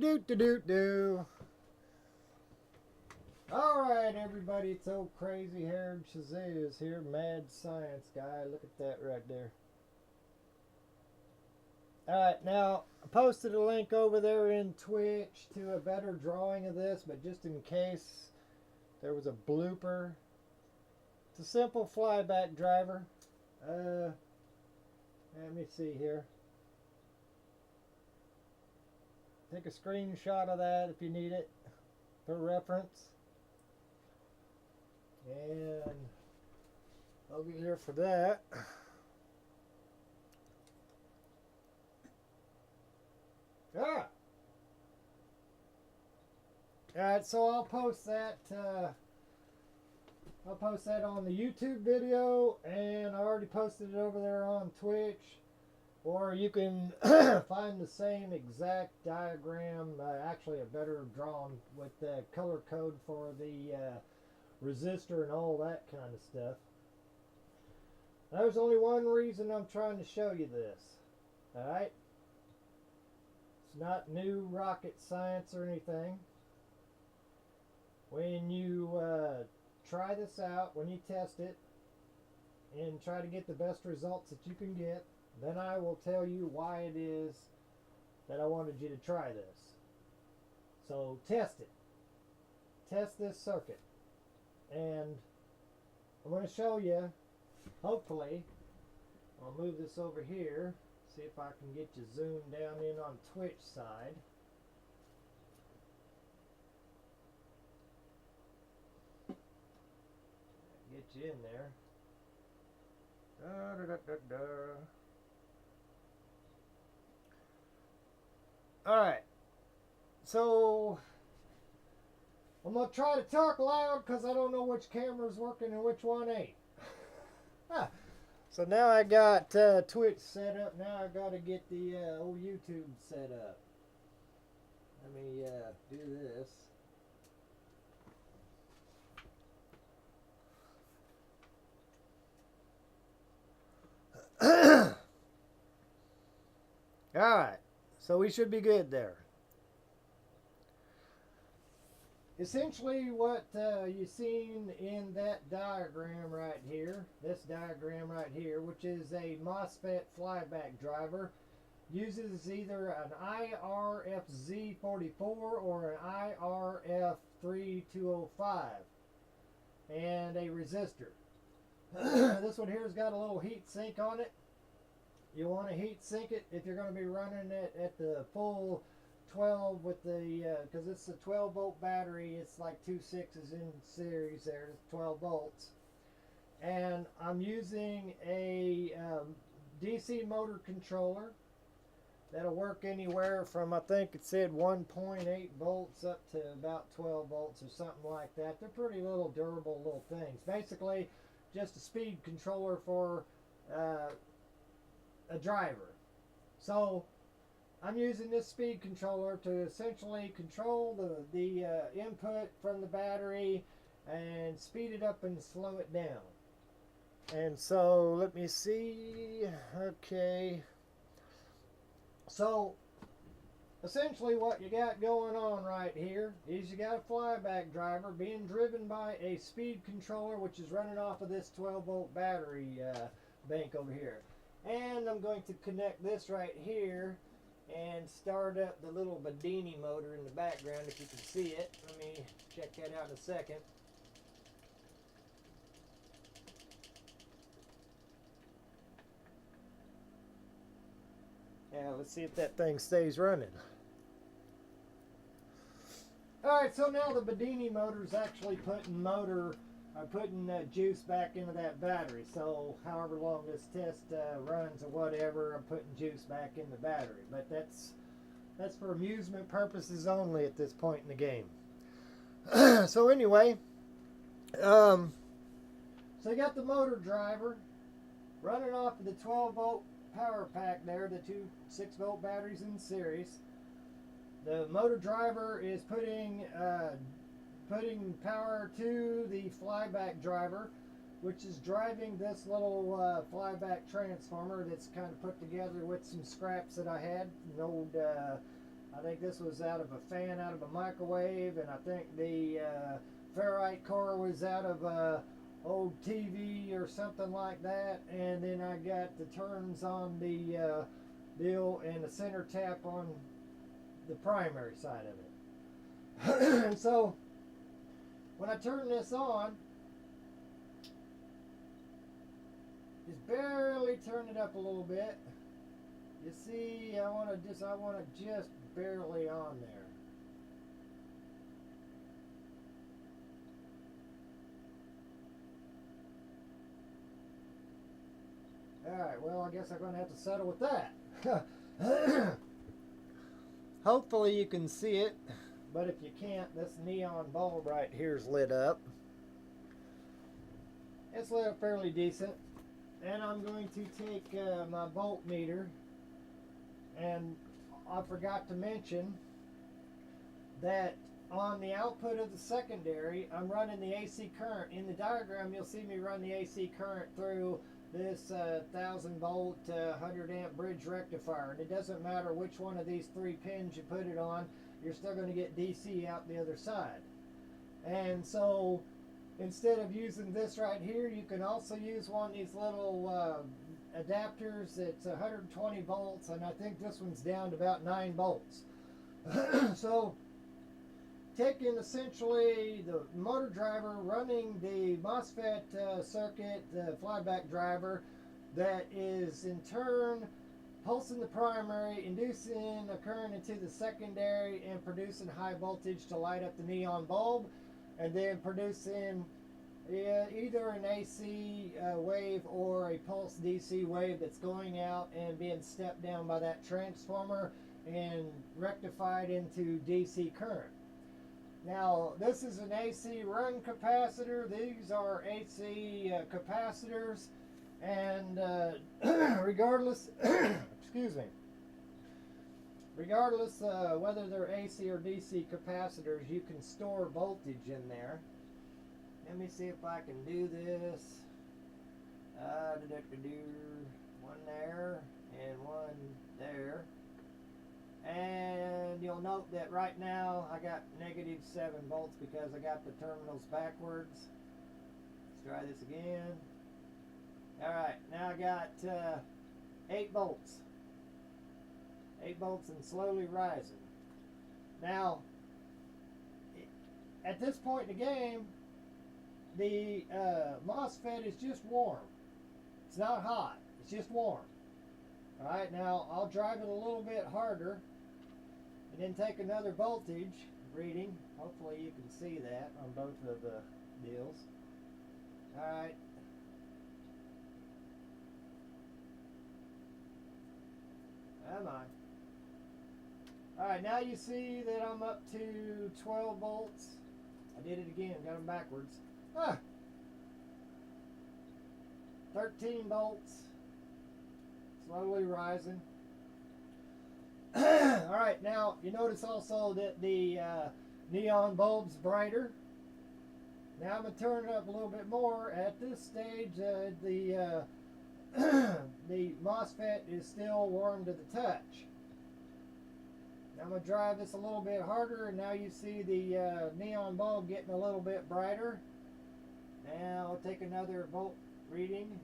Do. Alright, everybody, it's old crazy haired shazizz here, mad science guy. Look at that right there. Alright, now I posted a link over there in Twitch to a better drawing of this, but just in case there was a blooper, it's a simple flyback driver. Let me see here. Take a screenshot of that if you need it for reference. And I'll be here for that. Ah! Alright, so I'll post that on the YouTube video, and I already posted it over there on Twitch. Or you can find the same exact diagram, actually a better drawn with the color code for the resistor and all that kind of stuff. There's only one reason I'm trying to show you this. Alright? It's not new rocket science or anything. When you try this out, when you test it, and try to get the best results that you can get, then I will tell you why it is that I wanted you to try this. So test it. Test this circuit. And I'm going to show you, hopefully, I'll move this over here, see if I can get you zoomed down in on Twitch side. Get you in there. Da, da, da, da, da. Alright, so I'm going to try to talk loud because I don't know which camera's working and which one ain't. So now I got Twitch set up. Now I got to get the old YouTube set up. Let me do this. Alright, so we should be good there. Essentially what you've seen in that diagram right here, this diagram right here, which is a MOSFET flyback driver, uses either an IRFZ44 or an IRF3205 and a resistor. This one here has got a little heat sink on it. You want to heat sink it if you're going to be running it at the full 12 with the, because it's a 12 volt battery, it's like 2 6s in series there, 12 volts. And I'm using a DC motor controller that'll work anywhere from, I think it said 1.8 volts up to about 12 volts or something like that. They're pretty little durable little things. Basically, just a speed controller for a driver. So I'm using this speed controller to essentially control the input from the battery and speed it up and slow it down. And so let me see. Okay. So essentially what you got going on right here is you got a flyback driver being driven by a speed controller, which is running off of this 12 volt battery bank over here. And I'm going to connect this right here and start up the little Bedini motor in the background if you can see it. Let me check that out in a second. Yeah, let's see if that thing stays running. Alright, so now the Bedini motor is actually putting juice back into that battery. So however long this test runs or whatever, I'm putting juice back in the battery. But that's for amusement purposes only at this point in the game. So anyway, so you got the motor driver running off of the 12 volt power pack there, the two 6 volt batteries in series. The motor driver is putting power to the flyback driver, which is driving this little flyback transformer that's kind of put together with some scraps that I had, an old I think this was out of a fan out of a microwave, and I think the ferrite core was out of a old TV or something like that. And then I got the turns on the deal and the center tap on the primary side of it. And so when I turn this on, just barely turn it up a little bit. You see, I want it just barely on there. Alright, well, I guess I'm going to have to settle with that. Hopefully you can see it, but if you can't, this neon bulb right here is lit up. It's lit up fairly decent. And I'm going to take my voltmeter, and I forgot to mention that on the output of the secondary, I'm running the AC current. In the diagram, you'll see me run the AC current through this 1000 volt 100 amp bridge rectifier. And it doesn't matter which one of these 3 pins you put it on, you're still going to get DC out the other side. And so instead of using this right here, you can also use one of these little adapters. It's 120 volts, and I think this one's down to about 9 volts. So taking essentially the motor driver, running the MOSFET circuit, the flyback driver, that is in turn pulsing the primary, inducing a current into the secondary, and producing high voltage to light up the neon bulb, and then producing either an AC wave or a pulse DC wave that's going out and being stepped down by that transformer and rectified into DC current. Now, this is an AC run capacitor. These are AC capacitors, and regardless, excuse me, regardless whether they're AC or DC capacitors, you can store voltage in there. Let me see if I can do this. One there and one there. And you'll note that right now I got -7 volts because I got the terminals backwards. Let's try this again. Alright, now I got 8 volts. 8 volts and slowly rising. Now, at this point in the game, the MOSFET is just warm. It's not hot, it's just warm. Alright, now I'll drive it a little bit harder and then take another voltage reading. Hopefully you can see that on both of the deals. Alright. Come on. Alright, now you see that I'm up to 12 volts. I did it again, got them backwards. 13 volts. Slowly rising. Alright, now you notice also that the neon bulb's brighter. Now I'm going to turn it up a little bit more. At this stage, the MOSFET is still warm to the touch. Now I'm going to drive this a little bit harder, and now you see the neon bulb getting a little bit brighter. Now I'll take another volt reading.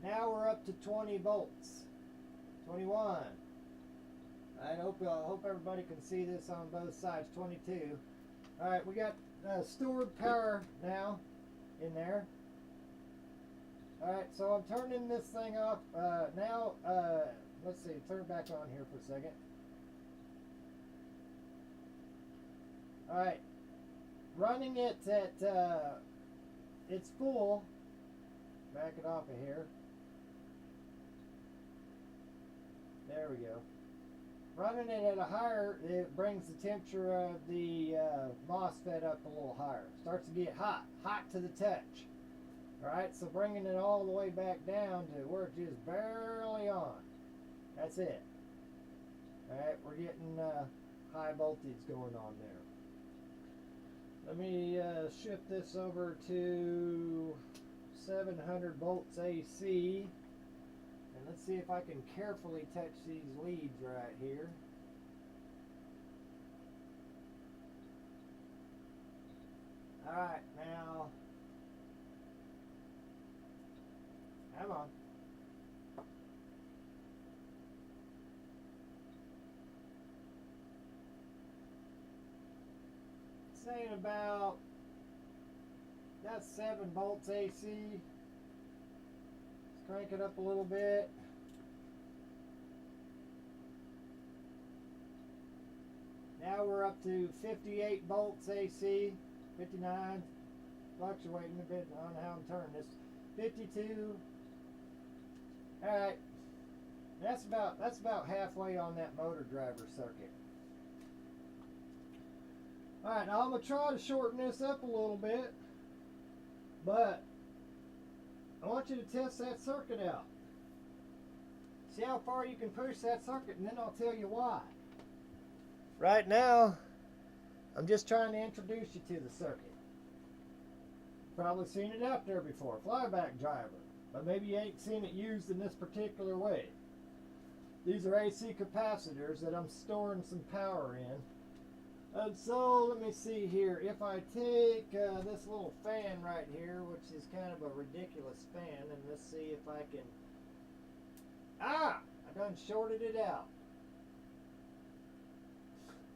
Now we're up to 20 volts. 21. I hope everybody can see this on both sides. 22. Alright, we got stored power now in there. Alright, so I'm turning this thing off. Now, let's see, turn it back on here for a second. Alright, running it at it's full. Back it off of here. There we go. Running it at a higher, it brings the temperature of the MOSFET up a little higher. Starts to get hot to the touch. Alright, so bringing it all the way back down to where it's just barely on. That's it. Alright, we're getting high voltage going on there. Let me shift this over to 700 volts AC. And let's see if I can carefully touch these leads right here. Alright, now, come on. Saying about, that's 7 volts AC. Let's crank it up a little bit. Now we're up to 58 volts AC, 59, fluctuating a bit on how I'm turning this. 52. Alright, that's about halfway on that motor driver circuit. Alright, now I'm going to try to shorten this up a little bit, but I want you to test that circuit out. See how far you can push that circuit, and then I'll tell you why. Right now, I'm just trying to introduce you to the circuit. Probably seen it out there before, flyback driver, but maybe you ain't seen it used in this particular way. These are AC capacitors that I'm storing some power in. And so, let me see here, if I take this little fan right here, which is kind of a ridiculous fan, and let's see if I can, I done shorted it out.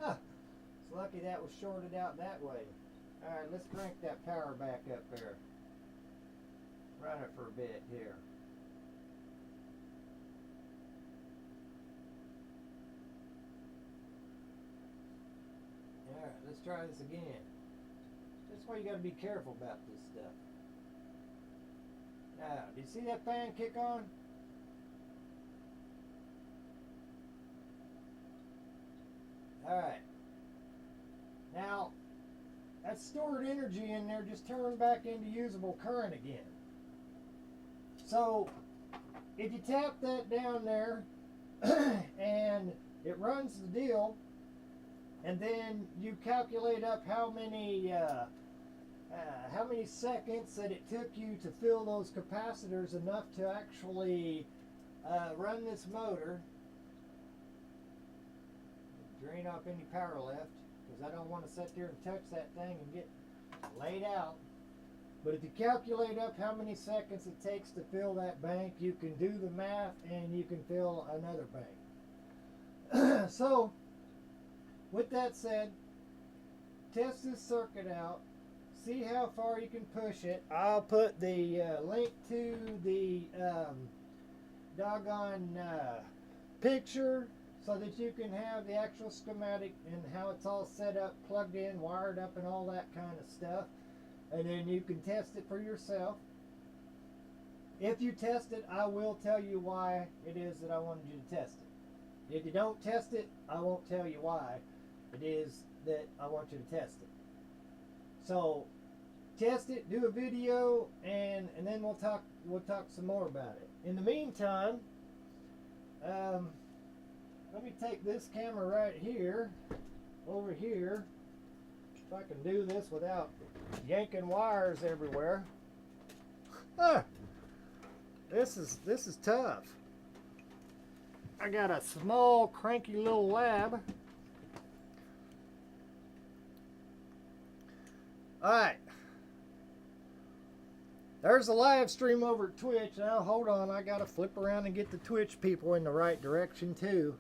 Huh. It's lucky that was shorted out that way. Alright, let's crank that power back up there. Run it for a bit here. Alright, let's try this again. That's why you got to be careful about this stuff. Now, do you see that fan kick on? Alright. Now, that stored energy in there just turned back into usable current again. So, if you tap that down there and it runs the deal, and then you calculate up how many seconds that it took you to fill those capacitors enough to actually run this motor. Drain off any power left, because I don't want to sit there and touch that thing and get laid out. But if you calculate up how many seconds it takes to fill that bank, you can do the math and you can fill another bank. So, with that said, test this circuit out, see how far you can push it. I'll put the link to the doggone picture so that you can have the actual schematic and how it's all set up, plugged in, wired up, and all that kind of stuff. And then you can test it for yourself. If you test it, I will tell you why it is that I wanted you to test it. If you don't test it, I won't tell you why it is that I want you to test it. So, test it, do a video, and then we'll talk some more about it. In the meantime, let me take this camera right here, over here, if I can do this without yanking wires everywhere. This is tough. I got a small, cranky little lab. Alright. There's a live stream over at Twitch. Now, hold on. I got to flip around and get the Twitch people in the right direction, too.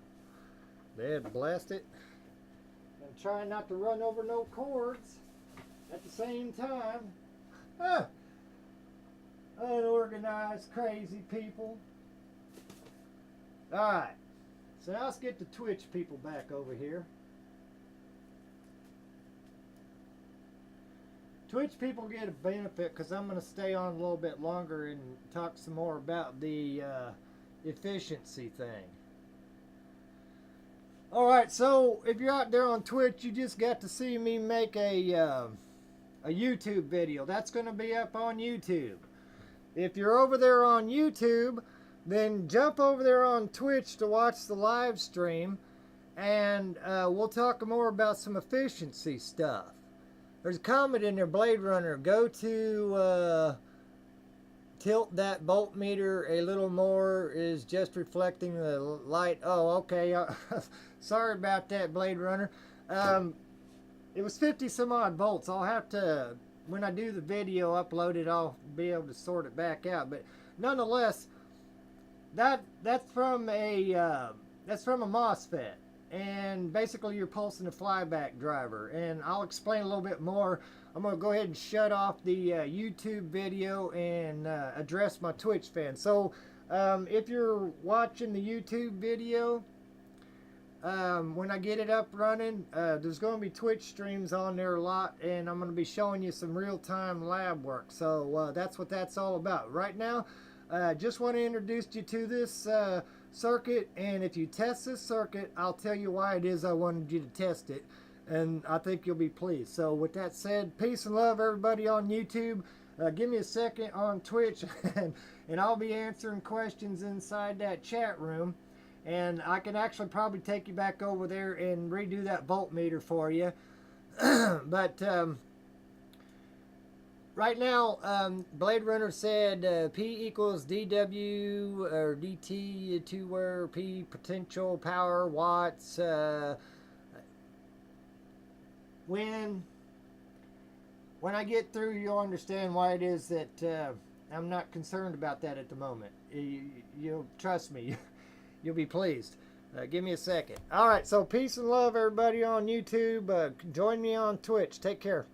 Dad blast it. I'm trying not to run over no cords at the same time. Unorganized, crazy people. Alright. So now let's get the Twitch people back over here. Twitch people get a benefit because I'm going to stay on a little bit longer and talk some more about the efficiency thing. Alright, so if you're out there on Twitch, you just got to see me make a YouTube video. That's going to be up on YouTube. If you're over there on YouTube, then jump over there on Twitch to watch the live stream, and we'll talk more about some efficiency stuff. There's a comment in there, Blade Runner, go to tilt that voltmeter a little more, is just reflecting the light. Oh, okay. Sorry about that, Blade Runner. It was 50 some odd volts. I'll have to when I do the video uploaded, I'll be able to sort it back out. But nonetheless, that's from a MOSFET, and basically you're pulsing a flyback driver. And I'll explain a little bit more. I'm going to go ahead and shut off the YouTube video and address my Twitch fans. So if you're watching the YouTube video, when I get it up running, there's going to be Twitch streams on there a lot, and I'm going to be showing you some real-time lab work. So that's what that's all about. Right now, just want to introduce you to this circuit, and if you test this circuit, I'll tell you why it is I wanted you to test it, and I think you'll be pleased. So with that said, peace and love everybody on YouTube. Give me a second on Twitch, and I'll be answering questions inside that chat room. And I can actually probably take you back over there and redo that voltmeter for you. But right now, Blade Runner said P equals dW or dt to where P potential power watts. When I get through, you'll understand why it is that I'm not concerned about that at the moment. You'll trust me. You'll be pleased. Give me a second. All right, so peace and love, everybody on YouTube. Join me on Twitch. Take care.